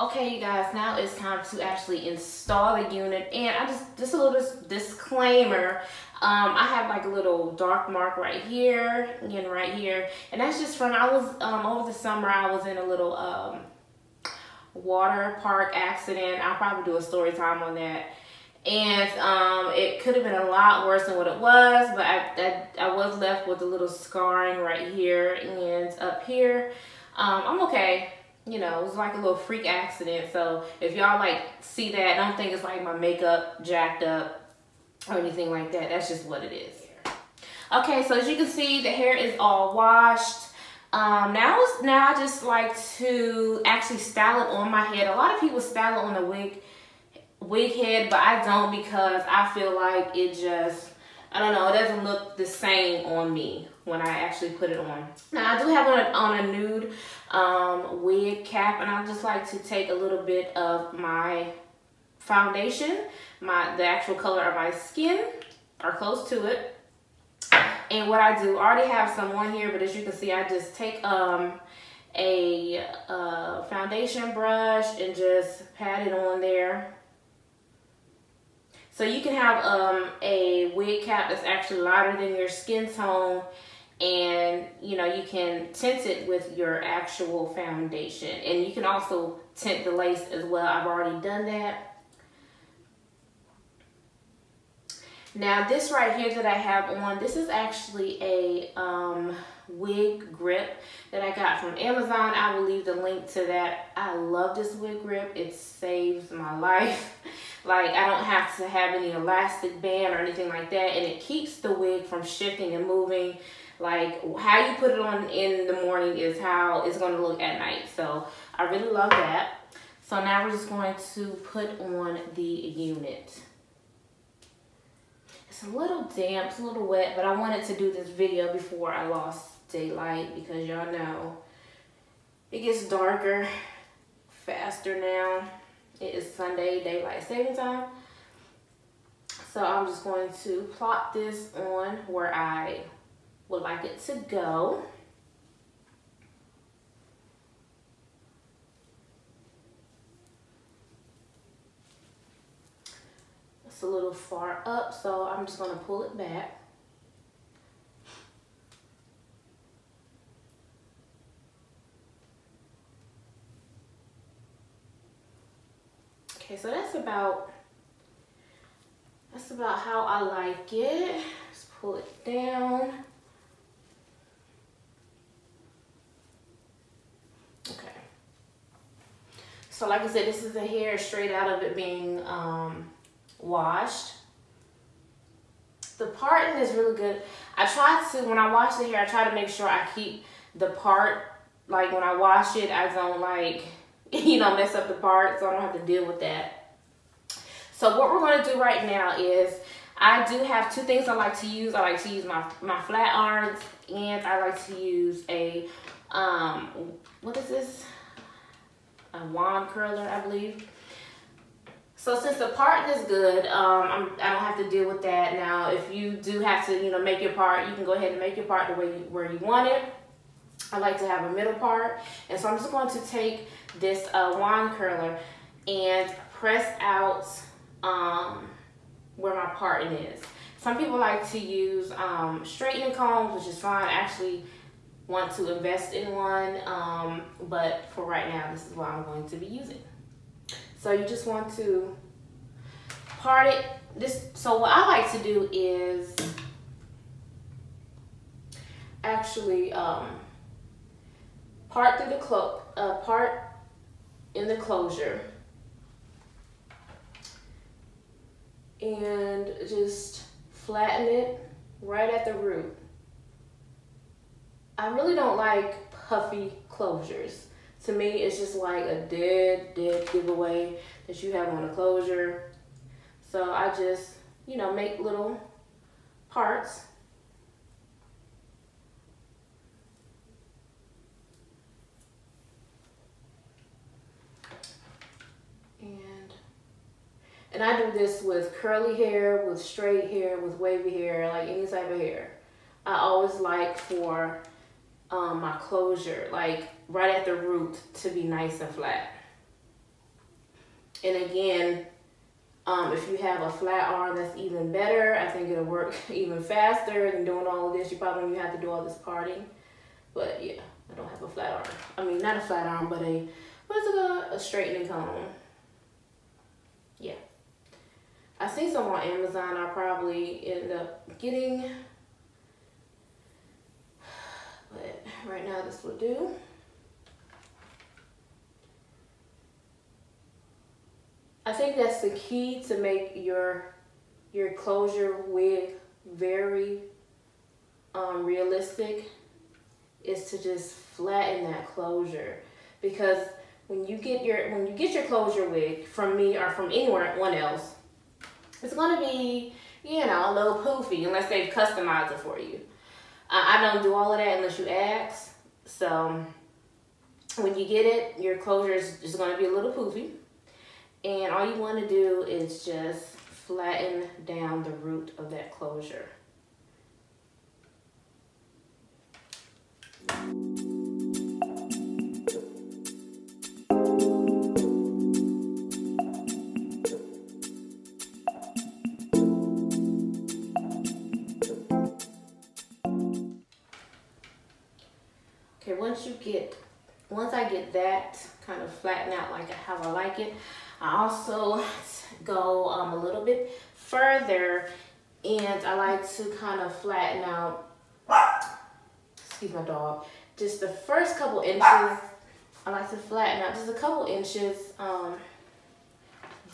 Okay, you guys, now it's time to actually install the unit, and just a little disclaimer. I have like a little dark mark right here and right here, and that's just from I was over the summer I was in a little water park accident. I'll probably do a story time on that, and it could have been a lot worse than what it was, but I was left with a little scarring right here and up here. I'm okay. You know, it was like a little freak accident. So if y'all like see that, don't think it's like my makeup jacked up or anything like that. That's just what it is. Okay, so as you can see, the hair is all washed. Now I just like to actually style it on my head. A lot of people style it on the wig head, but I don't, because I feel like it just, I don't know, it doesn't look the same on me when I actually put it on. Now I do have it on a nude wig cap, and I just like to take a little bit of my foundation, the actual color of my skin, or close to it. And what I do, I already have some on here, but as you can see, I just take a foundation brush and just pat it on there. So you can have a wig cap that's actually lighter than your skin tone, and you know, you can tint it with your actual foundation, and you can also tint the lace as well. I've already done that. Now this right here that I have on, this is actually a wig grip that I got from Amazon. I will leave the link to that. I love this wig grip. It saves my life. Like, I don't have to have any elastic band or anything like that, and it keeps the wig from shifting and moving. Like, how you put it on in the morning is how it's going to look at night. So I really love that. So now we're just going to put on the unit. It's a little damp, it's a little wet, but I wanted to do this video before I lost daylight, because y'all know it gets darker faster now. It is Sunday, daylight saving time. So I'm just going to plot this on where I would like it to go. It's a little far up, so I'm just going to pull it back. Okay, so that's about how I like it. Just pull it down. Okay. So like I said, this is the hair straight out of it being washed. The parting is really good. I try to, when I wash the hair, I try to make sure I keep the part, like when I wash it, I don't like, you know, mess up the part, so I don't have to deal with that. So what we're going to do right now is, I do have two things I like to use. I like to use my flat irons, and I like to use a, what is this? A wand curler, I believe. So since the parting is good, I don't have to deal with that. Now, if you do have to, you know, make your part, you can go ahead and make your part the way where you want it. I like to have a middle part, and so I'm just going to take this wand curler and press out where my parting is. Some people like to use straightening combs, which is fine. I actually want to invest in one, but for right now, this is what I'm going to be using. So you just want to part it. So what I like to do is actually part through the part in the closure, and just flatten it right at the root. I really don't like puffy closures. To me, it's just like a dead giveaway that you have on a closure. So I just, you know, make little parts. And I do this with curly hair, with straight hair, with wavy hair, like any type of hair. I always like for my closure, like right at the root, to be nice and flat. And again, if you have a flat arm, that's even better. I think it'll work even faster than doing all of this. You probably don't even have to do all this parting. But yeah, I don't have a flat arm. I mean, not a flat arm, but what's it called? A straightening comb. Yeah. I see some on Amazon. I'll probably end up getting. But right now, this will do. I think that's the key to make your closure wig very realistic, is to just flatten that closure. Because when you get your closure wig from me or from anyone else, it's gonna be, you know, a little poofy unless they've customized it for you. I don't do all of that unless you ask. So when you get it, your closure is just gonna be a little poofy. And all you want to do is just flatten down the root of that closure. Okay, once I get that kind of flattened out like how I like it, I also go a little bit further, and I like to kind of flatten out, excuse my dog, just the first couple inches. I like to flatten out just a couple inches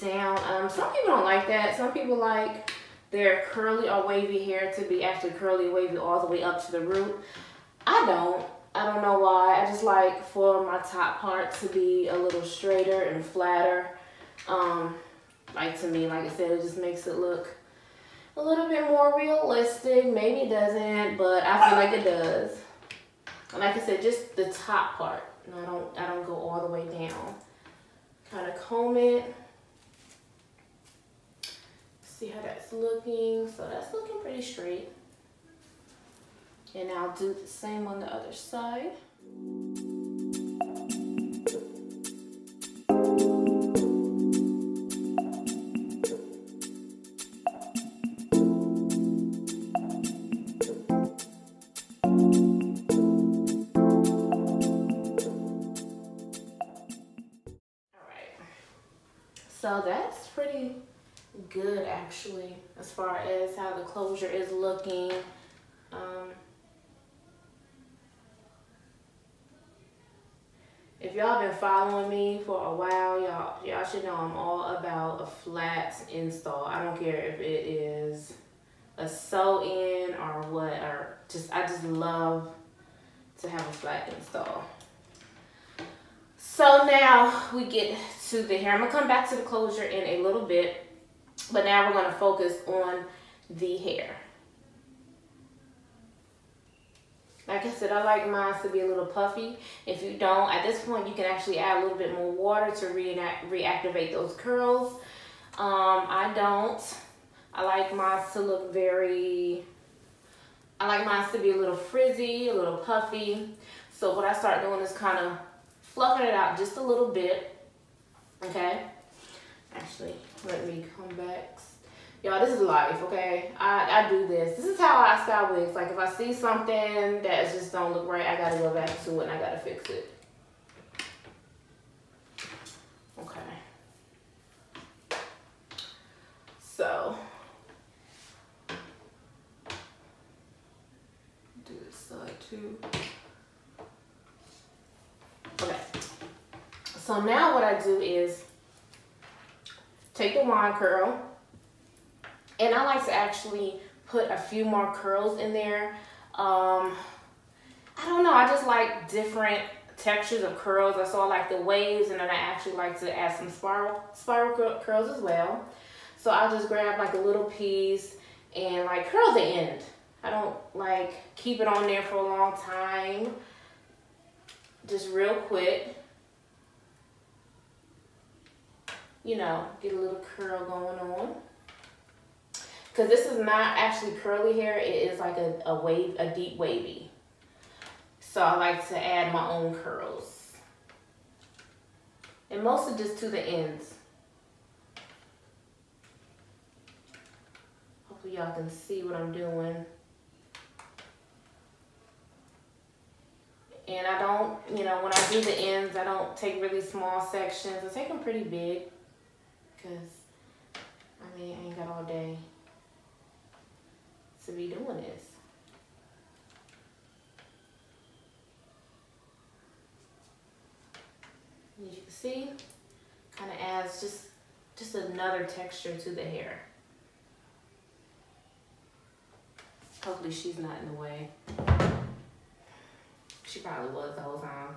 down. Some people don't like that. Some people like their curly or wavy hair to be actually curly or wavy all the way up to the root. I don't know why. I just like for my top part to be a little straighter and flatter. Like to me, like I said, it just makes it look a little bit more realistic. Maybe it doesn't, but I feel like it does. And like I said, just the top part. I don't go all the way down. Kind of comb it. See how that's looking. So that's looking pretty straight. And I'll do the same on the other side. So that's pretty good actually, as far as how the closure is looking. If y'all been following me for a while, y'all should know I'm all about a flat install. I don't care if it is a sew-in or what, or I just love to have a flat install. So now we get to the hair. I'm gonna come back to the closure in a little bit, but now we're gonna focus on the hair. Like I said, I like mine to be a little puffy. If you don't, at this point, you can actually add a little bit more water to reactivate those curls. I don't. I like mine to look I like mine to be a little frizzy, a little puffy. So what I start doing is kind of fluffing it out just a little bit, okay? Actually, let me come back. Y'all, this is life, okay? I do this. This is how I style wigs. Like, if I see something that just don't look right, I gotta go back to it and I gotta fix it. Okay. So, do this side too. Okay. So now what I do is take the wand curl, and I like to actually put a few more curls in there. I don't know, I just like different textures of curls. So I like the waves, and then I actually like to add some spiral curls as well. So I'll just grab like a little piece and like curl the end. I don't like keep it on there for a long time. Just real quick. You know, get a little curl going on. Because this is not actually curly hair, it is like a deep wavy. So I like to add my own curls. And mostly just to the ends. Hopefully y'all can see what I'm doing. And I don't, you know, when I do the ends, I don't take really small sections. I take them pretty big because, I mean, I ain't got all day to be doing this. As you can see, kind of adds just another texture to the hair. Hopefully she's not in the way. She probably was the whole time.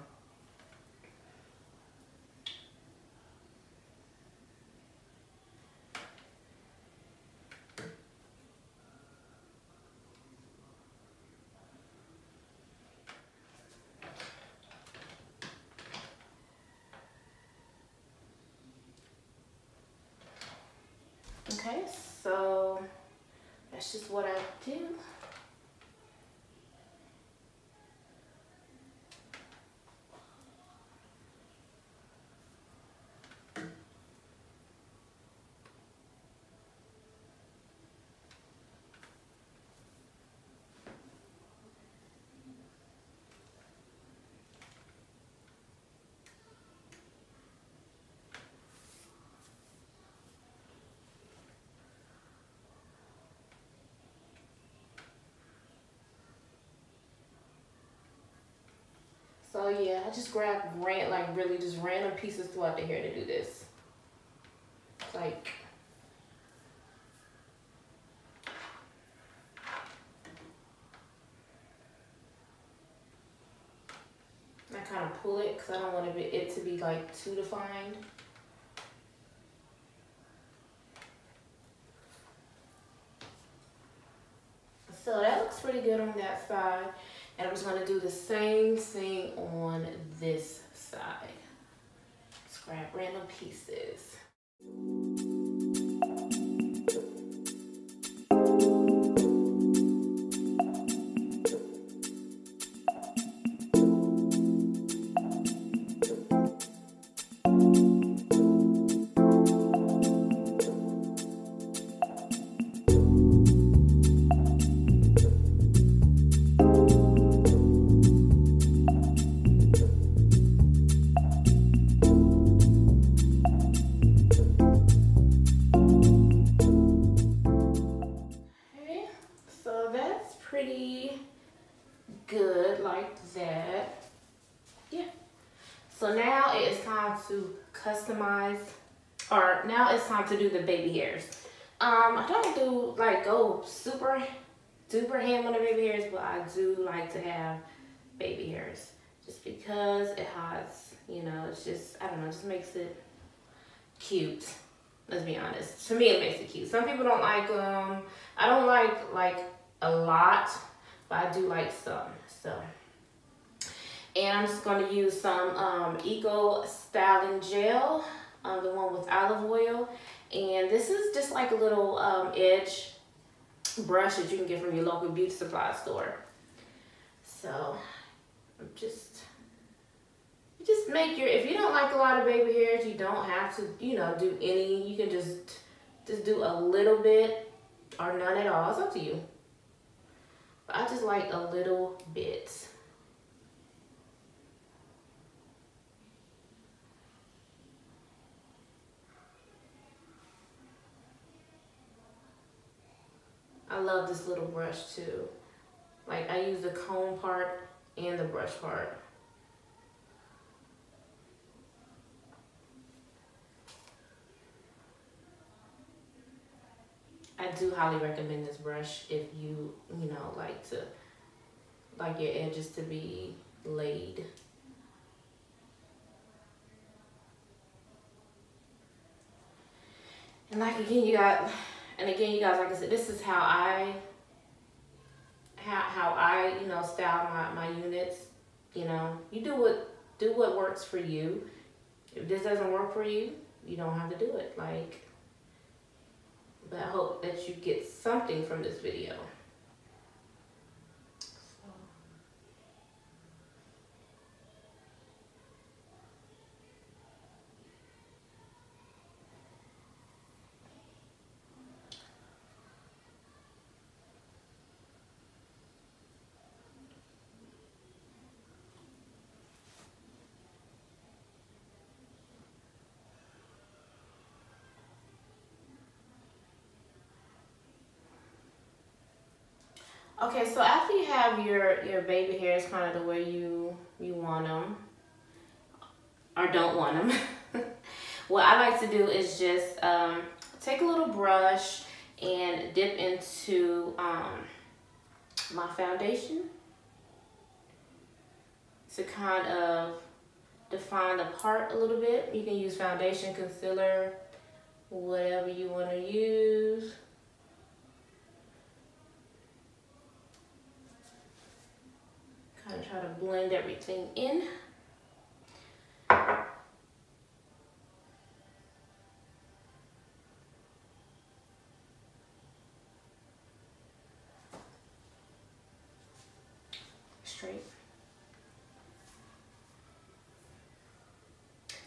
Okay, so that's just what I do. So yeah, I just grabbed really just random pieces throughout the hair to do this. Like, I kind of pull it because I don't want it to be like too defined. So that looks pretty good on that side. And I'm just gonna do the same thing on this side. Just grab random pieces. Pretty good like that. Yeah. So now it is time to customize, or now it's time to do the baby hairs. I don't do like go super duper ham on the baby hairs, but I do like to have baby hairs just because it has, you know, it's just, I don't know, it just makes it cute. Let's be honest. To me, it makes it cute. Some people don't like them. I don't like a lot, but I do like some. So, and I'm just going to use some Eco Styling Gel, the one with olive oil. And this is just like a little edge brush that you can get from your local beauty supply store. So, I'm just make your, if you don't like a lot of baby hairs, you don't have to, you know, do any. You can just do a little bit or none at all. It's up to you. But I just like a little bit. I love this little brush too. Like, I use the comb part and the brush part. I do highly recommend this brush if you know, like your edges to be laid. And like again, you guys, like I said, this is how I you know, style my units. You know, you do what works for you. If this doesn't work for you, you don't have to do it. Like, but I hope that you get something from this video. Okay, so after you have your baby hairs kind of the way you want them, or don't want them, what I like to do is just take a little brush and dip into my foundation to kind of define the part a little bit. You can use foundation, concealer, whatever you want to use. Kind of try to blend everything in. Straight.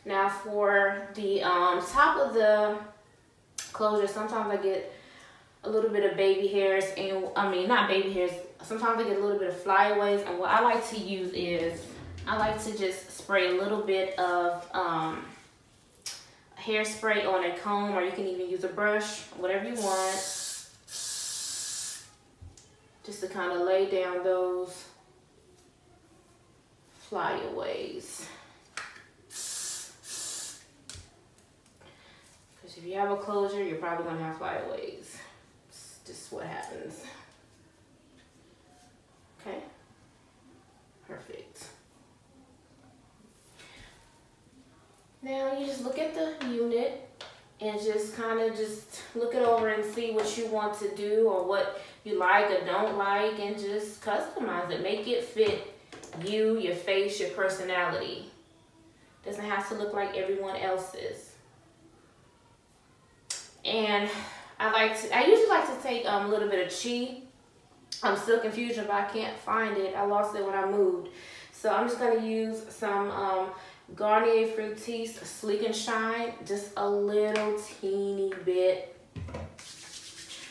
Now for the top of the closure, sometimes I get a little bit of baby hairs, and I mean not baby hairs, sometimes I get a little bit of flyaways, and what I like to use is I like to just spray a little bit of hairspray on a comb, or you can even use a brush, whatever you want, just to kind of lay down those flyaways. Because if you have a closure, you're probably going to have flyaways. It's just what happens. Okay, perfect. Now you just look at the unit and just kind of just look it over and see what you want to do or what you like or don't like, and just customize it. Make it fit you, your face, your personality. Doesn't have to look like everyone else's. And I usually like to take a little bit of Silk Infusion, but I can't find it. I lost it when I moved. So I'm just gonna use some Garnier Fructis Sleek and Shine, just a little teeny bit,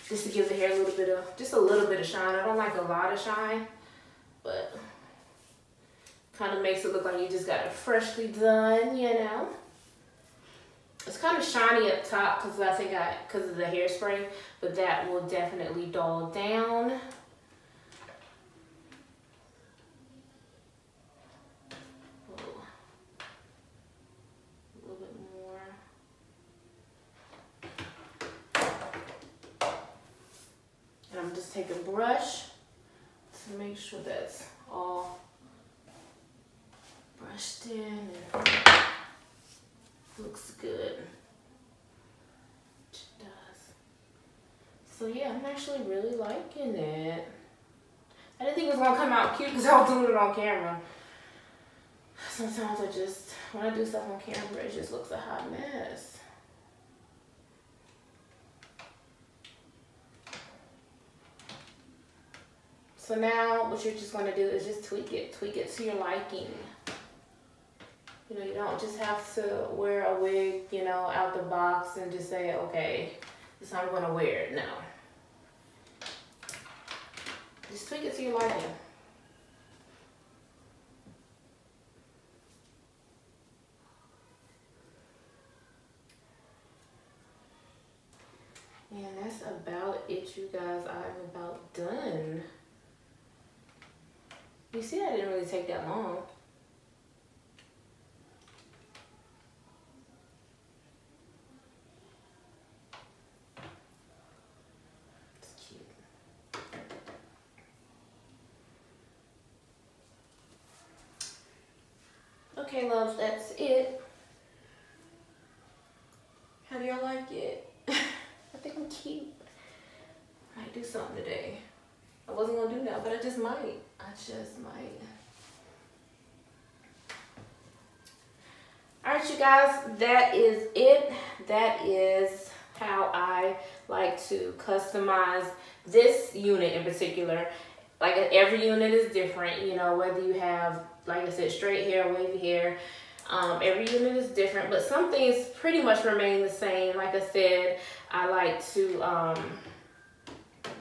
just to give the hair a little bit of shine. I don't like a lot of shine, but kind of makes it look like you just got it freshly done, you know. It's kind of shiny up top because because of the hairspray, but that will definitely dull down. Take a brush to make sure that's all brushed in and looks good, which it does. So yeah, I'm actually really liking it. I didn't think it was gonna come out cute because I was doing it on camera. Sometimes when I do stuff on camera, it just looks a hot mess. So now what you're just going to do is just tweak it to your liking. You know, you don't just have to wear a wig, you know, out the box and just say, okay, this is how I'm going to wear it. No. Just tweak it to your liking. And that's about it, you guys. I'm about done. You see, that didn't really take that long. It's cute. Okay, loves, that's it. How do y'all like it? I think I'm cute. I might do something today. I wasn't gonna do that, but I just might. All right, you guys, that is it. That is how I like to customize this unit in particular. Like, every unit is different, you know, whether you have, like I said, straight hair, wavy hair. Every unit is different, but some things pretty much remain the same. Like I said, I like to,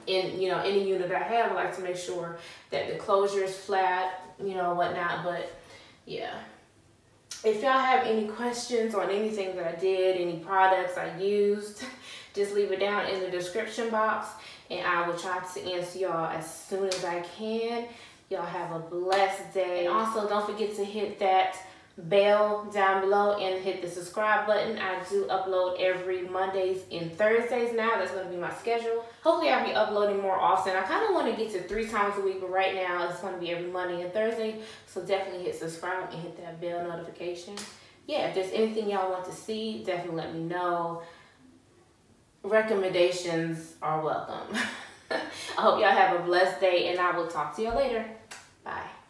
in, you know, any unit I have, I like to make sure that the closure is flat, you know, whatnot. But yeah, if y'all have any questions on anything that I did, any products I used, just leave it down in the description box, and I will try to answer y'all as soon as I can. Y'all have a blessed day. And also, don't forget to hit that bell down below and hit the subscribe button. I do upload every Mondays and Thursdays now. That's going to be my schedule. Hopefully I'll be uploading more often. I kind of want to get to 3 times a week, but right now it's going to be every Monday and Thursday. So definitely hit subscribe and hit that bell notification. Yeah, if there's anything y'all want to see, definitely let me know. Recommendations are welcome. I hope y'all have a blessed day, and I will talk to you later. Bye.